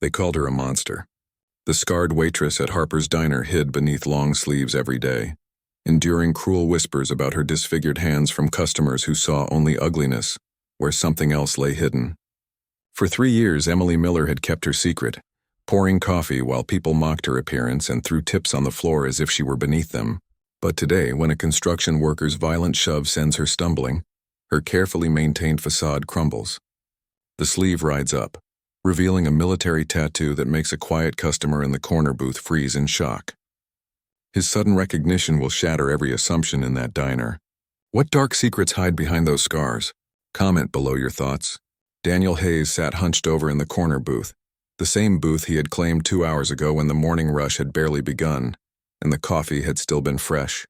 They called her a monster. The scarred waitress at Harper's Diner hid beneath long sleeves every day, enduring cruel whispers about her disfigured hands from customers who saw only ugliness where something else lay hidden. For 3 years, Emily Miller had kept her secret, pouring coffee while people mocked her appearance and threw tips on the floor as if she were beneath them. But today, when a construction worker's violent shove sends her stumbling, her carefully maintained facade crumbles. The sleeve rides up, revealing a military tattoo that makes a quiet customer in the corner booth freeze in shock. His sudden recognition will shatter every assumption in that diner. What dark secrets hide behind those scars? Comment below your thoughts. Daniel Hayes sat hunched over in the corner booth, the same booth he had claimed 2 hours ago when the morning rush had barely begun, and the coffee had still been fresh.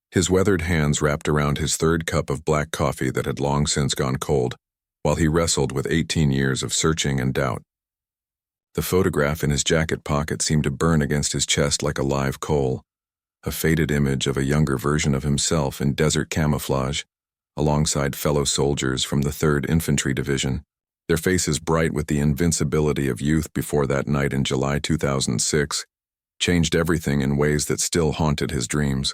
His weathered hands wrapped around his third cup of black coffee that had long since gone cold, while he wrestled with 18 years of searching and doubt. The photograph in his jacket pocket seemed to burn against his chest like a live coal, a faded image of a younger version of himself in desert camouflage, alongside fellow soldiers from the 3rd Infantry Division, their faces bright with the invincibility of youth before that night in July 2006, changed everything in ways that still haunted his dreams.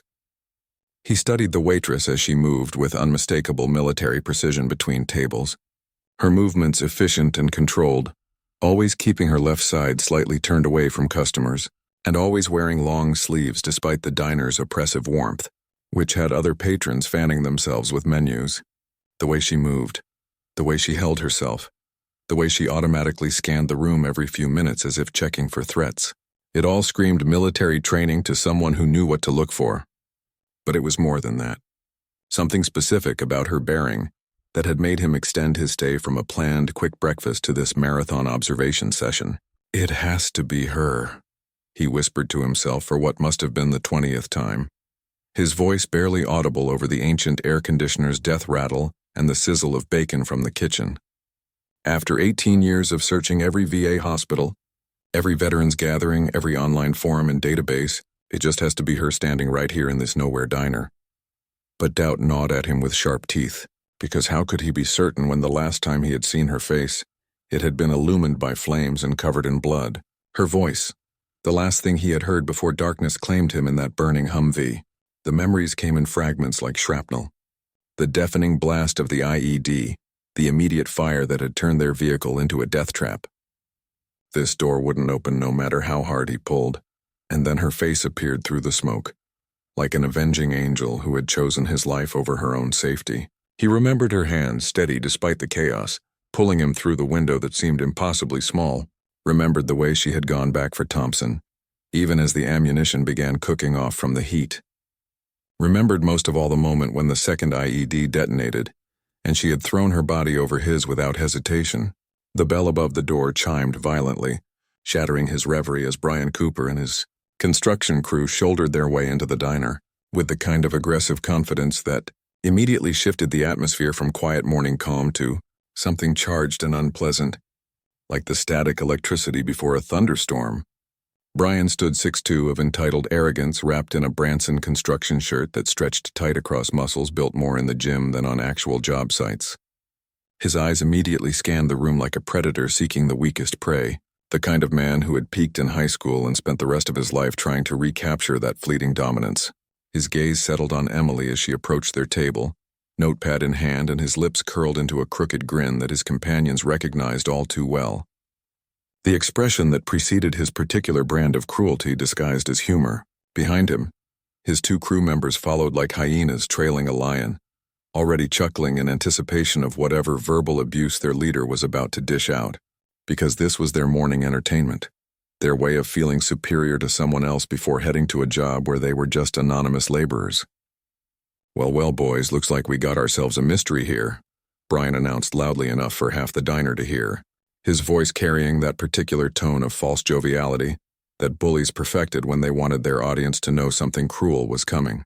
He studied the waitress as she moved with unmistakable military precision between tables, her movements efficient and controlled, always keeping her left side slightly turned away from customers, and always wearing long sleeves despite the diner's oppressive warmth, which had other patrons fanning themselves with menus. The way she moved, the way she held herself, the way she automatically scanned the room every few minutes as if checking for threats. It all screamed military training to someone who knew what to look for. But it was more than that. Something specific about her bearing that had made him extend his stay from a planned quick breakfast to this marathon observation session. It has to be her, he whispered to himself for what must have been the 20th time, his voice barely audible over the ancient air conditioner's death rattle and the sizzle of bacon from the kitchen. After 18 years of searching every VA hospital, every veterans gathering, every online forum and database, it just has to be her standing right here in this nowhere diner. But doubt gnawed at him with sharp teeth, because how could he be certain when the last time he had seen her face, it had been illumined by flames and covered in blood? Her voice, the last thing he had heard before darkness claimed him in that burning Humvee. The memories came in fragments like shrapnel. The deafening blast of the IED, the immediate fire that had turned their vehicle into a death trap. This door wouldn't open no matter how hard he pulled, and then her face appeared through the smoke, like an avenging angel who had chosen his life over her own safety. He remembered her hand, steady despite the chaos, pulling him through the window that seemed impossibly small, remembered the way she had gone back for Thompson, even as the ammunition began cooking off from the heat. Remembered most of all the moment when the second IED detonated, and she had thrown her body over his without hesitation. The bell above the door chimed violently, shattering his reverie as Brian Cooper and his construction crew shouldered their way into the diner, with the kind of aggressive confidence that immediately shifted the atmosphere from quiet morning calm to something charged and unpleasant, like the static electricity before a thunderstorm. Brian stood 6'2" of entitled arrogance, wrapped in a Branson construction shirt that stretched tight across muscles built more in the gym than on actual job sites. His eyes immediately scanned the room like a predator seeking the weakest prey, the kind of man who had peaked in high school and spent the rest of his life trying to recapture that fleeting dominance. His gaze settled on Emily as she approached their table, notepad in hand, and his lips curled into a crooked grin that his companions recognized all too well. The expression that preceded his particular brand of cruelty disguised as humor. Behind him, his 2 crew members followed like hyenas trailing a lion, already chuckling in anticipation of whatever verbal abuse their leader was about to dish out, because this was their morning entertainment, their way of feeling superior to someone else before heading to a job where they were just anonymous laborers. Well, boys, looks like we got ourselves a mystery here," Brian announced loudly enough for half the diner to hear, his voice carrying that particular tone of false joviality that bullies perfected when they wanted their audience to know something cruel was coming.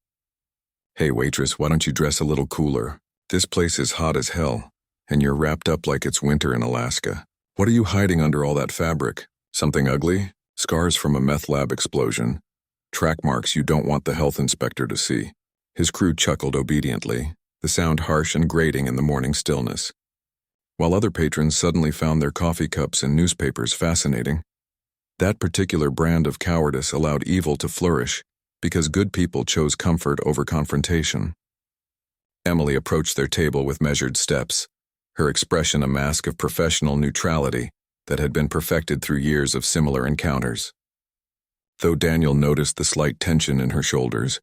"Hey waitress, why don't you dress a little cooler? This place is hot as hell, and you're wrapped up like it's winter in Alaska. What are you hiding under all that fabric? Something ugly? Scars from a meth lab explosion? Track marks you don't want the health inspector to see?" His crew chuckled obediently, the sound harsh and grating in the morning stillness. while other patrons suddenly found their coffee cups and newspapers fascinating. That particular brand of cowardice allowed evil to flourish because good people chose comfort over confrontation. Emily approached their table with measured steps, her expression a mask of professional neutrality that had been perfected through years of similar encounters. Though Daniel noticed the slight tension in her shoulders,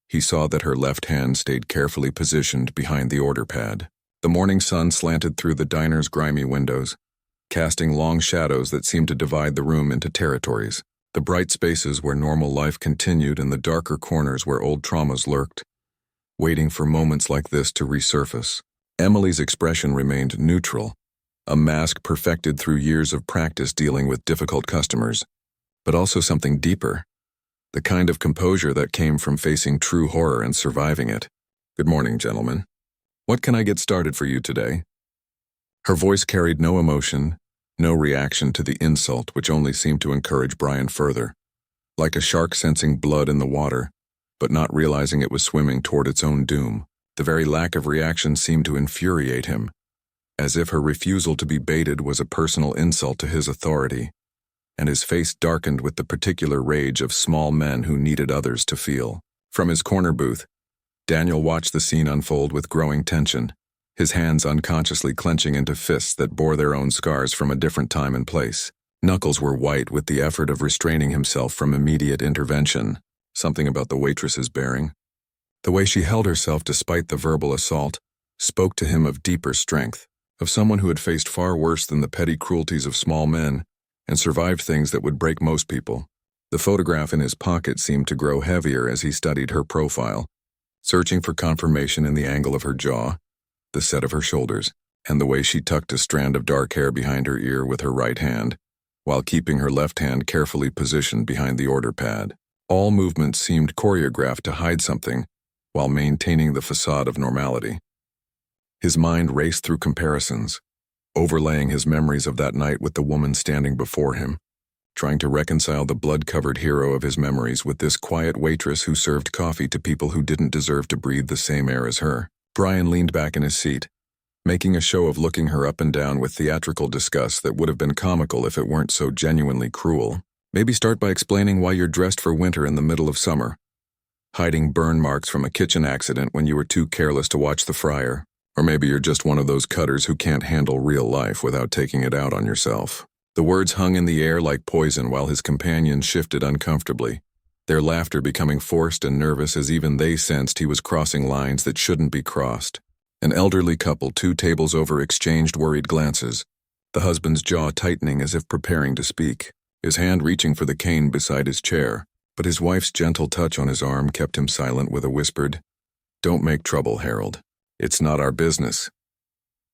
he saw that her left hand stayed carefully positioned behind the order pad. The morning sun slanted through the diner's grimy windows, casting long shadows that seemed to divide the room into territories. The bright spaces where normal life continued and the darker corners where old traumas lurked, waiting for moments like this to resurface. Emily's expression remained neutral, a mask perfected through years of practice dealing with difficult customers, but also something deeper, the kind of composure that came from facing true horror and surviving it. "Good morning, gentlemen. What can I get started for you today?" Her voice carried no emotion, no reaction to the insult, which only seemed to encourage Brian further. Like a shark sensing blood in the water, but not realizing it was swimming toward its own doom, the very lack of reaction seemed to infuriate him, as if her refusal to be baited was a personal insult to his authority, and his face darkened with the particular rage of small men who needed others to feel. From his corner booth, Daniel watched the scene unfold with growing tension, his hands unconsciously clenching into fists that bore their own scars from a different time and place. Knuckles were white with the effort of restraining himself from immediate intervention, something about the waitress's bearing. The way she held herself despite the verbal assault spoke to him of deeper strength, of someone who had faced far worse than the petty cruelties of small men and survived things that would break most people. The photograph in his pocket seemed to grow heavier as he studied her profile, searching for confirmation in the angle of her jaw, the set of her shoulders, and the way she tucked a strand of dark hair behind her ear with her right hand, while keeping her left hand carefully positioned behind the order pad. All movements seemed choreographed to hide something, while maintaining the facade of normality. His mind raced through comparisons, overlaying his memories of that night with the woman standing before him, trying to reconcile the blood-covered hero of his memories with this quiet waitress who served coffee to people who didn't deserve to breathe the same air as her. Brian leaned back in his seat, making a show of looking her up and down with theatrical disgust that would have been comical if it weren't so genuinely cruel. "Maybe start by explaining why you're dressed for winter in the middle of summer, hiding burn marks from a kitchen accident when you were too careless to watch the fryer. Or maybe you're just one of those cutters who can't handle real life without taking it out on yourself." The words hung in the air like poison while his companions shifted uncomfortably, their laughter becoming forced and nervous as even they sensed he was crossing lines that shouldn't be crossed. An elderly couple 2 tables over exchanged worried glances, the husband's jaw tightening as if preparing to speak, his hand reaching for the cane beside his chair, but his wife's gentle touch on his arm kept him silent with a whispered, "Don't make trouble, Harold. It's not our business."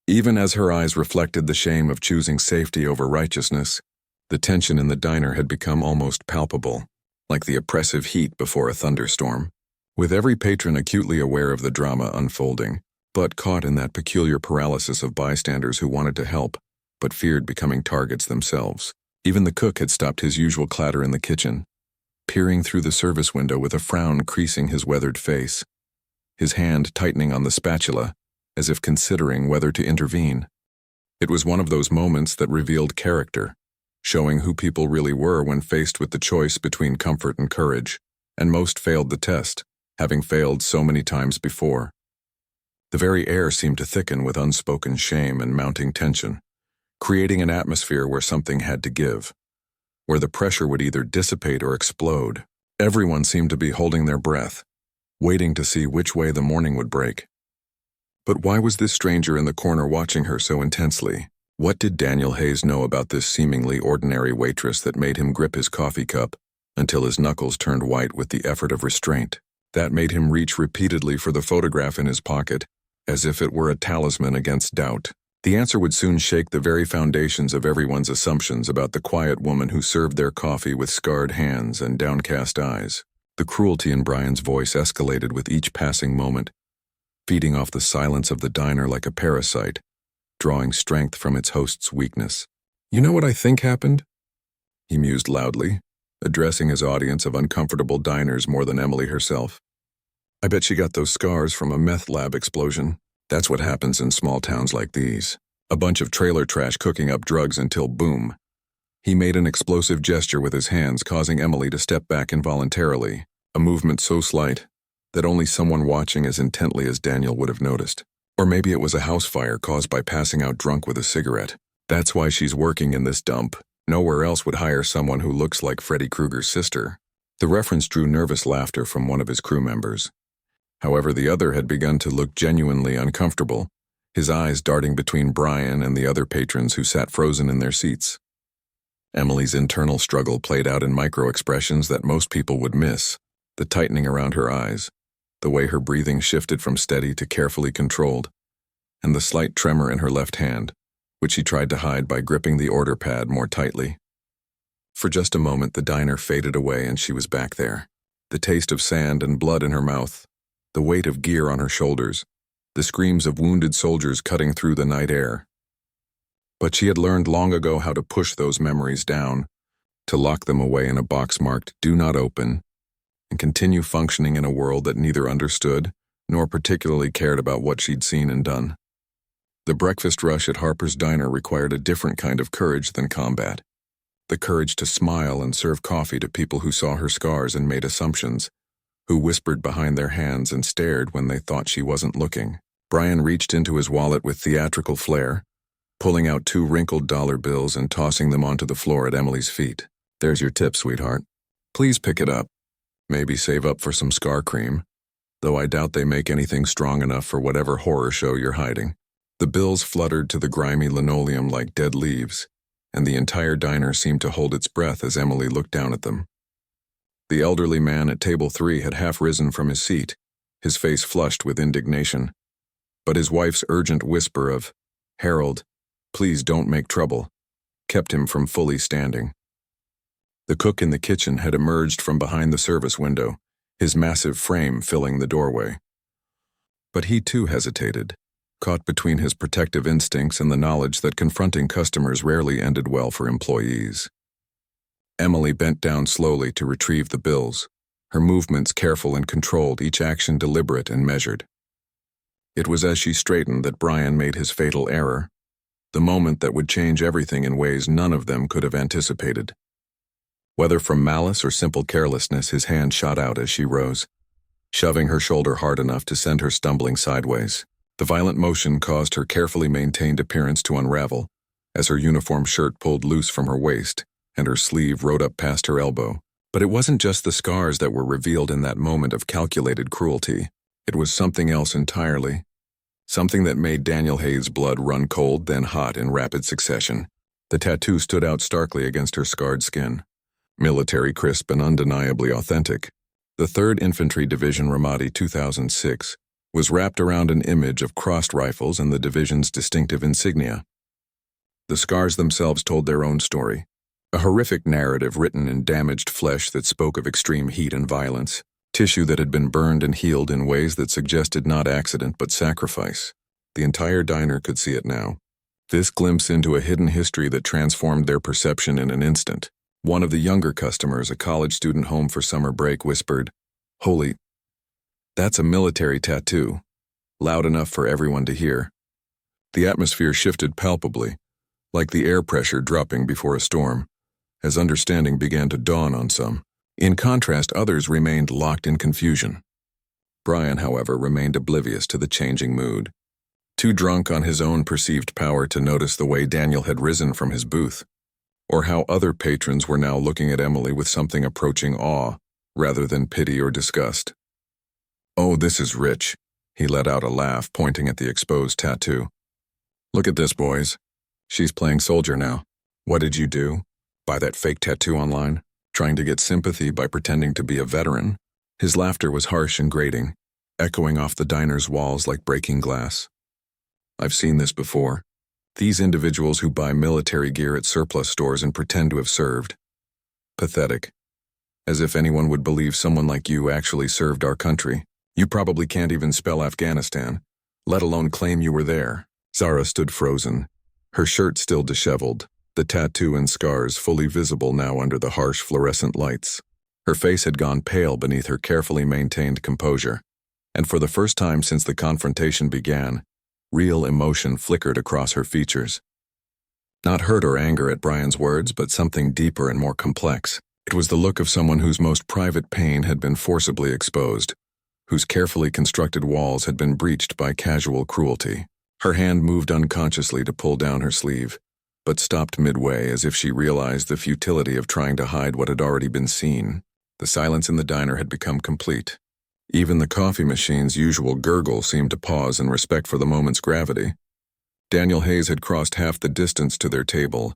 Even as her eyes reflected the shame of choosing safety over righteousness, the tension in the diner had become almost palpable, like the oppressive heat before a thunderstorm. With every patron acutely aware of the drama unfolding, but caught in that peculiar paralysis of bystanders who wanted to help, but feared becoming targets themselves. Even the cook had stopped his usual clatter in the kitchen, peering through the service window with a frown creasing his weathered face, his hand tightening on the spatula, as if considering whether to intervene. It was one of those moments that revealed character, showing who people really were when faced with the choice between comfort and courage, and most failed the test, having failed so many times before. The very air seemed to thicken with unspoken shame and mounting tension, creating an atmosphere where something had to give, where the pressure would either dissipate or explode. Everyone seemed to be holding their breath, waiting to see which way the morning would break. But why was this stranger in the corner watching her so intensely? What did Daniel Hayes know about this seemingly ordinary waitress that made him grip his coffee cup until his knuckles turned white with the effort of restraint? That made him reach repeatedly for the photograph in his pocket, as if it were a talisman against doubt. The answer would soon shake the very foundations of everyone's assumptions about the quiet woman who served their coffee with scarred hands and downcast eyes. The cruelty in Brian's voice escalated with each passing moment, feeding off the silence of the diner like a parasite, drawing strength from its host's weakness. "You know what I think happened?" he mused loudly, addressing his audience of uncomfortable diners more than Emily herself. "I bet she got those scars from a meth lab explosion. That's what happens in small towns like these." A bunch of trailer trash cooking up drugs until boom. He made an explosive gesture with his hands, causing Emily to step back involuntarily, a movement so slight that only someone watching as intently as Daniel would have noticed. Or maybe it was a house fire caused by passing out drunk with a cigarette. That's why she's working in this dump. Nowhere else would hire someone who looks like Freddy Krueger's sister. The reference drew nervous laughter from one of his crew members. However, the other had begun to look genuinely uncomfortable, his eyes darting between Brian and the other patrons who sat frozen in their seats. Emily's internal struggle played out in micro-expressions that most people would miss, the tightening around her eyes, the way her breathing shifted from steady to carefully controlled, and the slight tremor in her left hand, which she tried to hide by gripping the order pad more tightly. For just a moment, the diner faded away and she was back there, the taste of sand and blood in her mouth, the weight of gear on her shoulders, the screams of wounded soldiers cutting through the night air. But she had learned long ago how to push those memories down, to lock them away in a box marked "Do Not Open," and continue functioning in a world that neither understood nor particularly cared about what she'd seen and done. The breakfast rush at Harper's Diner required a different kind of courage than combat. The courage to smile and serve coffee to people who saw her scars and made assumptions, who whispered behind their hands and stared when they thought she wasn't looking. Brian reached into his wallet with theatrical flair, pulling out 2 wrinkled dollar bills and tossing them onto the floor at Emily's feet. "There's your tip, sweetheart. Please pick it up. Maybe save up for some scar cream, though I doubt they make anything strong enough for whatever horror show you're hiding." The bills fluttered to the grimy linoleum like dead leaves, and the entire diner seemed to hold its breath as Emily looked down at them. The elderly man at table 3 had half risen from his seat, his face flushed with indignation, but his wife's urgent whisper of, "Harold, please don't make trouble," kept him from fully standing. The cook in the kitchen had emerged from behind the service window, his massive frame filling the doorway. But he too hesitated, caught between his protective instincts and the knowledge that confronting customers rarely ended well for employees. Emily bent down slowly to retrieve the bills, her movements careful and controlled, each action deliberate and measured. It was as she straightened that Brian made his fatal error, the moment that would change everything in ways none of them could have anticipated. Whether from malice or simple carelessness, his hand shot out as she rose, shoving her shoulder hard enough to send her stumbling sideways. The violent motion caused her carefully maintained appearance to unravel, as her uniform shirt pulled loose from her waist and her sleeve rode up past her elbow. But it wasn't just the scars that were revealed in that moment of calculated cruelty. It was something else entirely. Something that made Daniel Hayes' blood run cold, then hot in rapid succession. The tattoo stood out starkly against her scarred skin. Military, crisp, and undeniably authentic. The 3rd Infantry Division Ramadi 2006 was wrapped around an image of crossed rifles and the division's distinctive insignia. The scars themselves told their own story, a horrific narrative written in damaged flesh that spoke of extreme heat and violence, tissue that had been burned and healed in ways that suggested not accident but sacrifice. The entire diner could see it now. This glimpse into a hidden history that transformed their perception in an instant. One of the younger customers, a college student home for summer break, whispered, "Holy, that's a military tattoo," loud enough for everyone to hear. The atmosphere shifted palpably, like the air pressure dropping before a storm, as understanding began to dawn on some. In contrast, others remained locked in confusion. Brian, however, remained oblivious to the changing mood, too drunk on his own perceived power to notice the way Daniel had risen from his booth, or how other patrons were now looking at Emily with something approaching awe, rather than pity or disgust. "Oh, this is rich," he let out a laugh, pointing at the exposed tattoo. "Look at this, boys. She's playing soldier now. What did you do? Buy that fake tattoo online? Trying to get sympathy by pretending to be a veteran?" His laughter was harsh and grating, echoing off the diner's walls like breaking glass. "I've seen this before. These individuals who buy military gear at surplus stores and pretend to have served. Pathetic. As if anyone would believe someone like you actually served our country. You probably can't even spell Afghanistan, let alone claim you were there." Zara stood frozen, her shirt still disheveled, the tattoo and scars fully visible now under the harsh fluorescent lights. Her face had gone pale beneath her carefully maintained composure, and for the first time since the confrontation began, Real emotion flickered across her features. Not hurt or anger at Brian's words, but something deeper and more complex. It was the look of someone whose most private pain had been forcibly exposed, whose carefully constructed walls had been breached by casual cruelty. Her hand moved unconsciously to pull down her sleeve, but stopped midway as if she realized the futility of trying to hide what had already been seen. The silence in the diner had become complete. Even the coffee machine's usual gurgle seemed to pause in respect for the moment's gravity. Daniel Hayes had crossed half the distance to their table,